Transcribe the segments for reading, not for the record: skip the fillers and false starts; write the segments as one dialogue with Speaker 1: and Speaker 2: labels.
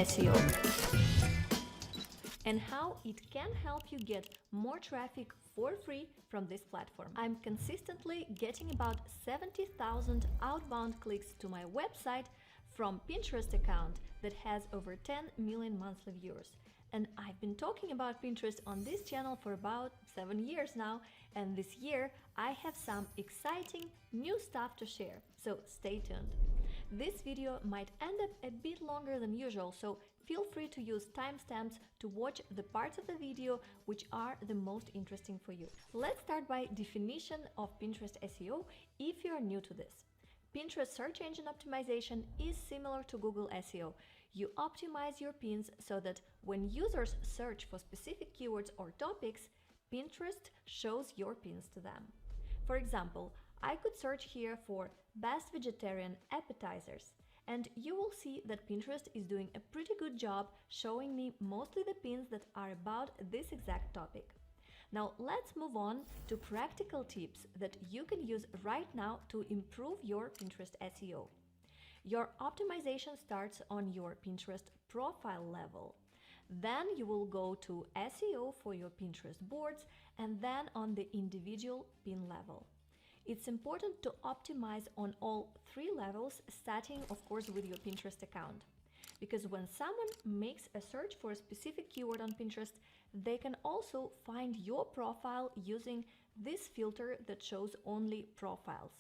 Speaker 1: SEO and how it can help you get more traffic for free from this platform. I'm consistently getting about 70,000 outbound clicks to my website from Pinterest account that has over 10 million monthly viewers. And I've been talking about Pinterest on this channel for about 7 years now, and this year I have some exciting new stuff to share, so stay tuned. This video might end up a bit longer than usual, so feel free to use timestamps to watch the parts of the video which are the most interesting for you. Let's start by definition of Pinterest SEO if you're new to this. Pinterest search engine optimization is similar to Google SEO. You optimize your pins so that when users search for specific keywords or topics, Pinterest shows your pins to them. For example, I could search here for best vegetarian appetizers, and you will see that Pinterest is doing a pretty good job showing me mostly the pins that are about this exact topic. Now let's move on to practical tips that you can use right now to improve your Pinterest SEO. Your optimization starts on your Pinterest profile level. Then you will go to SEO for your Pinterest boards and then on the individual pin level. It's important to optimize on all 3 levels, starting of course with your Pinterest account. Because when someone makes a search for a specific keyword on Pinterest, they can also find your profile using this filter that shows only profiles.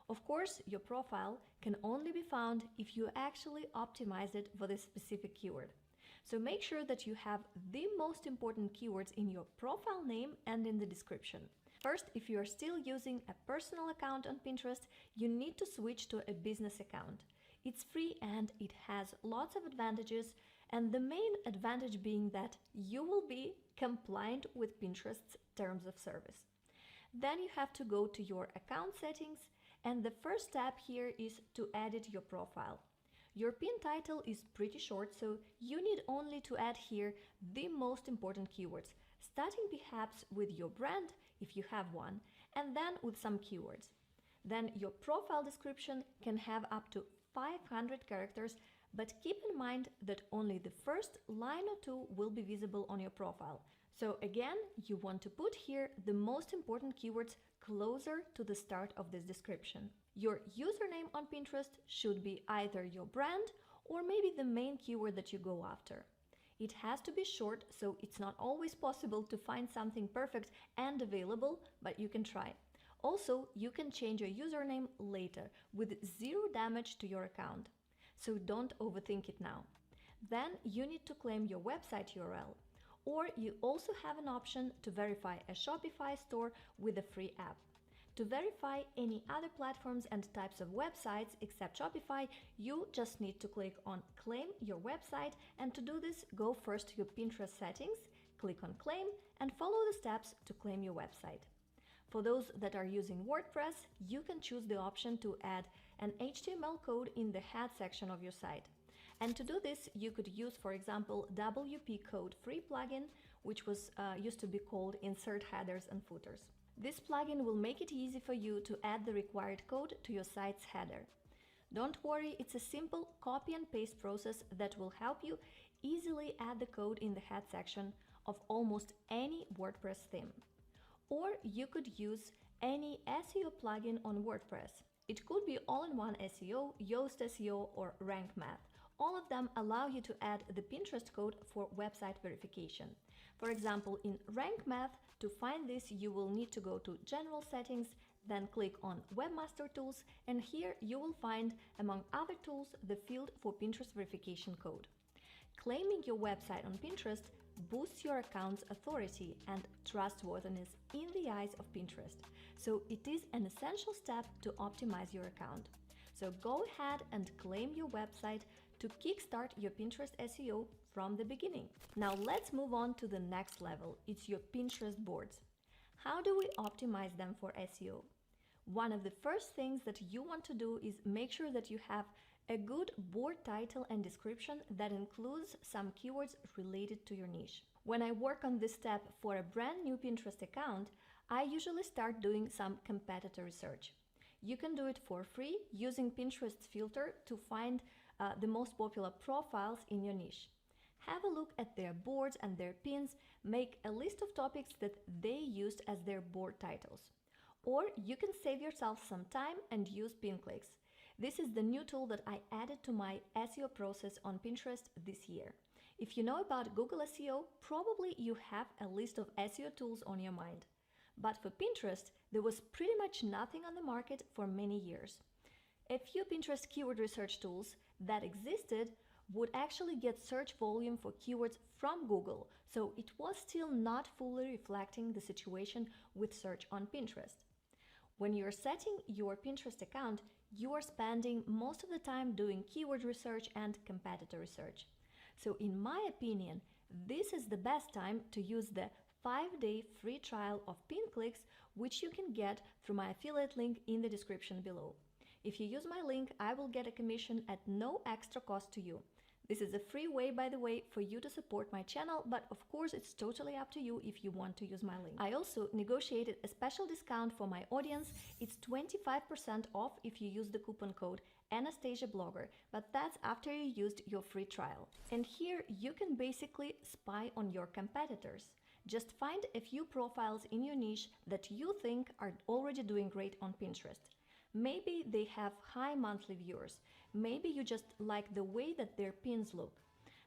Speaker 1: Of course, your profile can only be found if you actually optimize it for this specific keyword. So make sure that you have the most important keywords in your profile name and in the description. First, if you are still using a personal account on Pinterest, you need to switch to a business account. It's free and it has lots of advantages, and the main advantage being that you will be compliant with Pinterest's terms of service. Then you have to go to your account settings, and the first step here is to edit your profile. Your pin title is pretty short, so you need only to add here the most important keywords, starting perhaps with your brand, if you have one, and then with some keywords. Then your profile description can have up to 500 characters, but keep in mind that only the first line or 2 will be visible on your profile. So again, you want to put here the most important keywords closer to the start of this description. Your username on Pinterest should be either your brand or maybe the main keyword that you go after. It has to be short, so it's not always possible to find something perfect and available, but you can try. Also, you can change your username later with 0 damage to your account. So don't overthink it now. Then you need to claim your website URL. Or you also have an option to verify a Shopify store with a free app. To verify any other platforms and types of websites except Shopify, you just need to click on Claim Your Website, and to do this, go first to your Pinterest settings, click on Claim, and follow the steps to claim your website. For those that are using WordPress, you can choose the option to add an HTML code in the head section of your site. And to do this, you could use, for example, WP Code free plugin, which was used to be called Insert Headers and Footers. This plugin will make it easy for you to add the required code to your site's header. Don't worry, it's a simple copy and paste process that will help you easily add the code in the head section of almost any WordPress theme. Or you could use any SEO plugin on WordPress. It could be All-in-One SEO, Yoast SEO, or Rank Math. All of them allow you to add the Pinterest code for website verification. For example, in Rank Math, to find this, you will need to go to General Settings, then click on Webmaster Tools, and here you will find, among other tools, the field for Pinterest verification code. Claiming your website on Pinterest boosts your account's authority and trustworthiness in the eyes of Pinterest, so it is an essential step to optimize your account. So go ahead and claim your website to kickstart your Pinterest SEO from the beginning. Now let's move on to the next level. It's your Pinterest boards. How do we optimize them for SEO? One of the first things that you want to do is make sure that you have a good board title and description that includes some keywords related to your niche. When I work on this step for a brand new Pinterest account, I usually start doing some competitor research. You can do it for free using Pinterest's filter to find the most popular profiles in your niche. Have a look at their boards and their pins, make a list of topics that they used as their board titles. Or you can save yourself some time and use PinClicks. This is the new tool that I added to my SEO process on Pinterest this year. If you know about Google SEO, probably you have a list of SEO tools on your mind. But for Pinterest, there was pretty much nothing on the market for many years. A few Pinterest keyword research tools that existed would actually get search volume for keywords from Google, so it was still not fully reflecting the situation with search on Pinterest. When you're setting your Pinterest account, you are spending most of the time doing keyword research and competitor research. So in my opinion, this is the best time to use the 5-day free trial of PinClicks, which you can get through my affiliate link in the description below. If you use my link, I will get a commission at no extra cost to you. This is a free way, by the way, for you to support my channel, but of course it's totally up to you if you want to use my link. I also negotiated a special discount for my audience. It's 25% off if you use the coupon code AnastasiaBlogger, but that's after you used your free trial. And here you can basically spy on your competitors. Just find a few profiles in your niche that you think are already doing great on Pinterest. Maybe they have high monthly viewers. Maybe you just like the way that their pins look.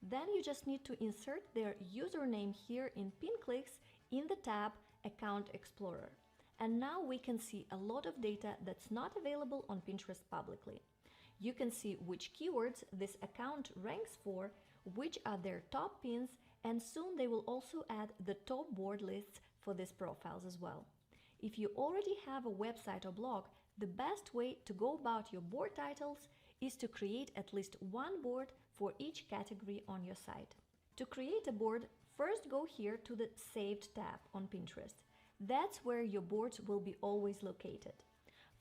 Speaker 1: Then you just need to insert their username here in PinClicks in the tab Account Explorer. And now we can see a lot of data that's not available on Pinterest publicly. You can see which keywords this account ranks for, which are their top pins, and soon they will also add the top board lists for these profiles as well. If you already have a website or blog, the best way to go about your board titles is to create at least one board for each category on your site. To create a board, first go here to the Saved tab on Pinterest. That's where your boards will be always located.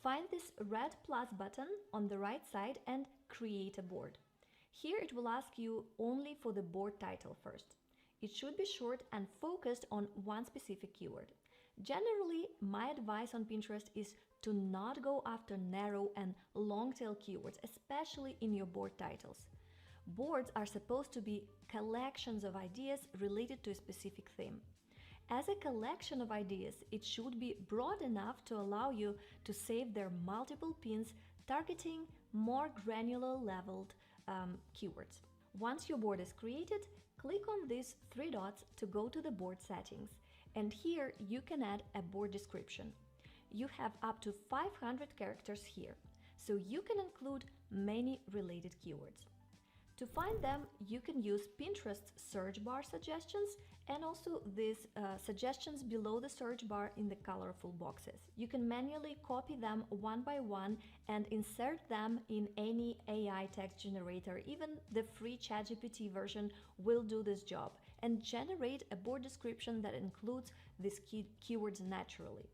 Speaker 1: Find this red plus button on the right side and create a board. Here it will ask you only for the board title first. It should be short and focused on one specific keyword. Generally, my advice on Pinterest is to not go after narrow and long-tail keywords, especially in your board titles. Boards are supposed to be collections of ideas related to a specific theme. As a collection of ideas, it should be broad enough to allow you to save their multiple pins targeting more granular leveled keywords. Once your board is created, click on these 3 dots to go to the board settings. And here you can add a board description. You have up to 500 characters here, so you can include many related keywords. To find them, you can use Pinterest's search bar suggestions and also these suggestions below the search bar in the colorful boxes. You can manually copy them one by one and insert them in any AI text generator. Even the free ChatGPT version will do this job and generate a board description that includes these keywords naturally.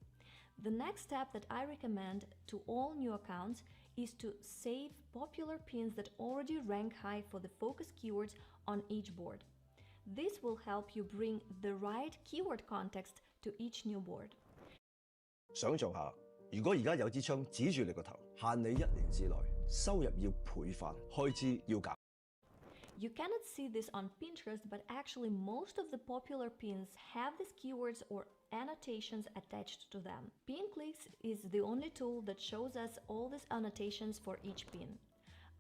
Speaker 1: The next step that I recommend to all new accounts is to save popular pins that already rank high for the focus keywords on each board. This will help you bring the right keyword context to each new board.
Speaker 2: 想做下，如果而家有支槍指住你個頭，限你1年之內收入要倍翻，開支要減。
Speaker 1: You cannot see this on Pinterest, but actually most of the popular pins have these keywords or annotations attached to them. PinClicks is the only tool that shows us all these annotations for each pin.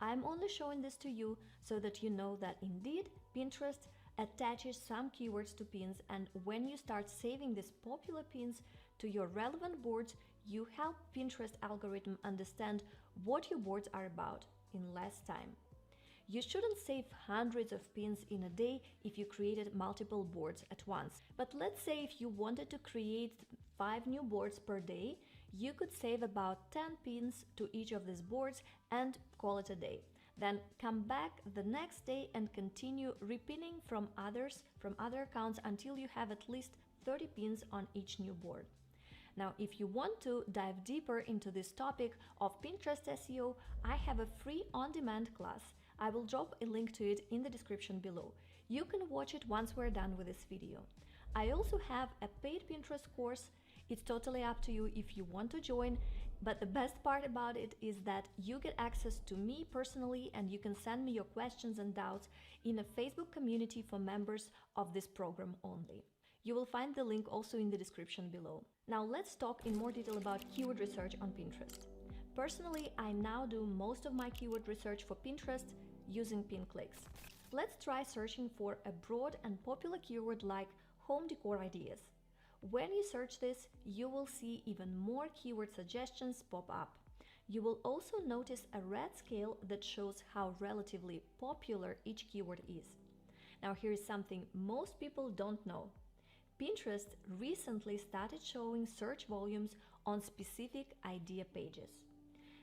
Speaker 1: I'm only showing this to you so that you know that indeed Pinterest attaches some keywords to pins, and when you start saving these popular pins to your relevant boards, you help Pinterest algorithm understand what your boards are about in less time. You shouldn't save hundreds of pins in a day if you created multiple boards at once. But let's say if you wanted to create 5 new boards per day, you could save about 10 pins to each of these boards and call it a day. Then come back the next day and continue repinning from other accounts until you have at least 30 pins on each new board. Now, if you want to dive deeper into this topic of Pinterest SEO, I have a free on-demand class. I will drop a link to it in the description below. You can watch it once we're done with this video. I also have a paid Pinterest course. It's totally up to you if you want to join. But the best part about it is that you get access to me personally, and you can send me your questions and doubts in a Facebook community for members of this program only. You will find the link also in the description below. Now let's talk in more detail about keyword research on Pinterest. Personally, I now do most of my keyword research for Pinterest using PinClicks. Let's try searching for a broad and popular keyword like home decor ideas. When you search this, you will see even more keyword suggestions pop up. You will also notice a red scale that shows how relatively popular each keyword is. Now here is something most people don't know. Pinterest recently started showing search volumes on specific idea pages.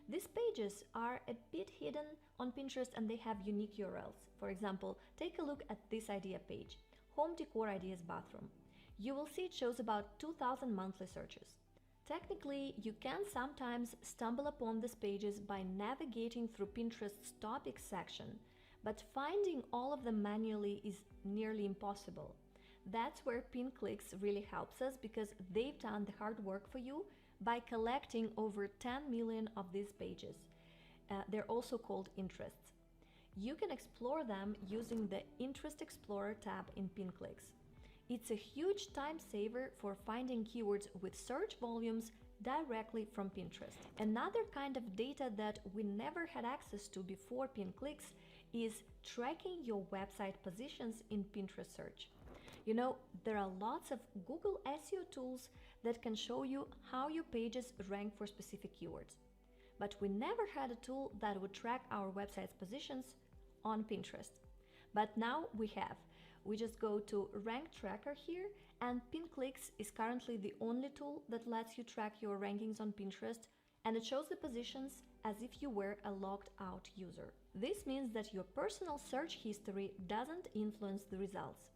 Speaker 1: These pages are a bit hidden on Pinterest and they have unique URLs. For example, take a look at this idea page, Home Decor Ideas Bathroom. You will see it shows about 2,000 monthly searches. Technically, you can sometimes stumble upon these pages by navigating through Pinterest's topics section, but finding all of them manually is nearly impossible. That's where PinClicks really helps us, because they've done the hard work for you by collecting over 10 million of these pages. They're also called interests. You can explore them using the Interest Explorer tab in PinClicks. It's a huge time saver for finding keywords with search volumes directly from Pinterest. Another kind of data that we never had access to before PinClicks is tracking your website positions in Pinterest search. You know, there are lots of Google SEO tools that can show you how your pages rank for specific keywords. But we never had a tool that would track our website's positions on Pinterest. But now we have. We just go to Rank Tracker here, and PinClicks is currently the only tool that lets you track your rankings on Pinterest, and it shows the positions as if you were a logged out user. This means that your personal search history doesn't influence the results.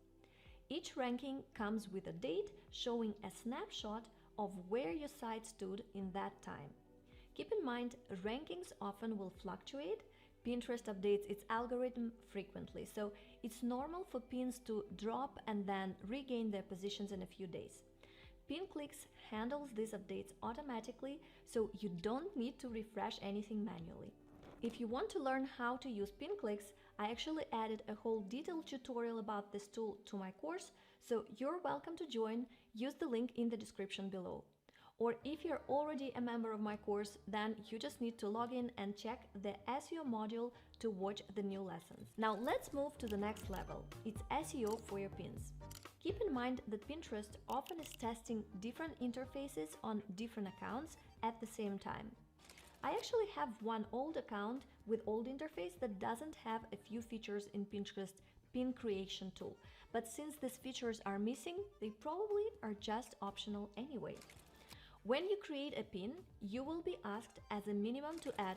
Speaker 1: Each ranking comes with a date showing a snapshot of where your site stood in that time. Keep in mind, rankings often will fluctuate. Pinterest updates its algorithm frequently, so it's normal for pins to drop and then regain their positions in a few days. PinClicks handles these updates automatically, so you don't need to refresh anything manually. If you want to learn how to use PinClicks, I actually added a whole detailed tutorial about this tool to my course, so you're welcome to join. Use the link in the description below. Or if you're already a member of my course, then you just need to log in and check the SEO module to watch the new lessons. Now let's move to the next level. It's SEO for your pins. Keep in mind that Pinterest often is testing different interfaces on different accounts at the same time. I actually have one old account with old interface that doesn't have a few features in Pinterest pin creation tool, but since these features are missing, they probably are just optional anyway. When you create a pin, you will be asked as a minimum to add